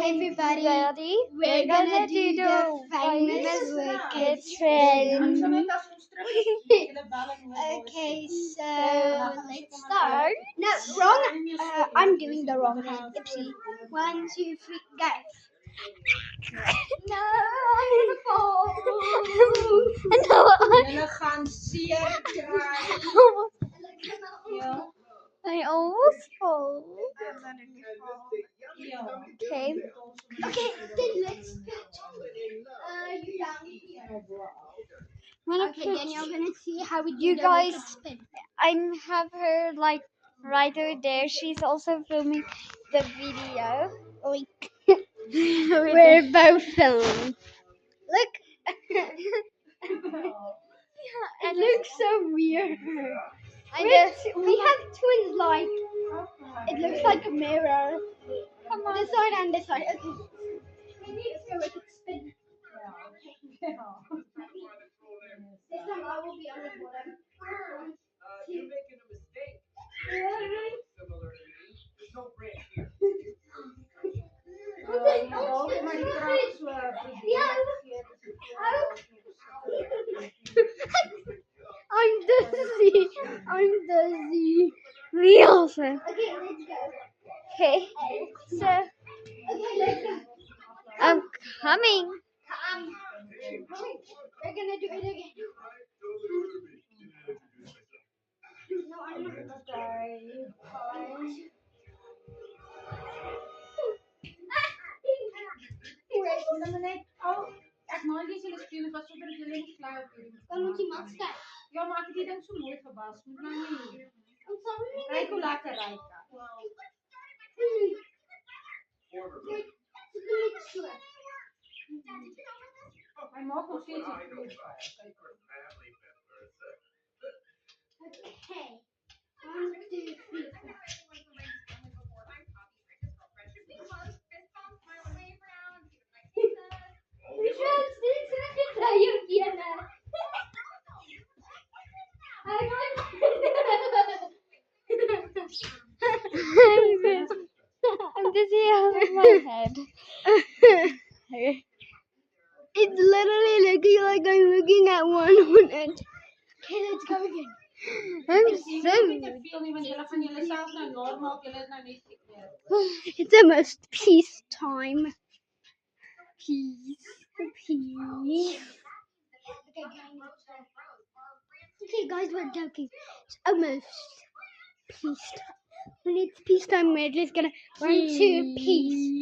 everybody, we're gonna do the famous wicked trend. Okay, so let's start. No, wrong. I'm doing the wrong hand. Oopsie. 1, 2, 3, go. No, I'm gonna fall. Jullie gaan zeer krijgen. Ja. I almost fall. Ja. Okay. Okay, then let's put you down here. Okay, then you're gonna see how we do You the guys, wicked spin. I have her like right over there. She's also filming the video. We're both filming. Look. It looks so weird. We have twins like. It looks like a mirror. Come on. This side and this side. Okay. Let's go with it. Spin. This time I will be on the bottom. You're making a mistake. Similar to me. There's no branch here. I'm dizzy. I'm dizzy. We also. Okay, let's go. Okay. So Okay, let's go. I'm coming. We're gonna do it again. No, I'm not gonna die. Ek maak nie se speel was sonder dat jy nie flou het. Dan moet iemand staan. Ja, maar ek het die ding so mooi gewas. Moet nou nie. I'm sorry. Kyk hoe lekker ryk. Hy maak nog steeds nie goed. Okay. 1, 2, 3. I'm dizzy out of my head. It's literally looking like I'm looking at one on it. Okay, let's go again. I'm Ek so. veel nie want julle gaan julle self nou naar maak. Julle is nou net seker. It's almost peace time. Peace. Okay, guys, we're joking. It's almost peace time. When it's peace time, we're just gonna run to peace.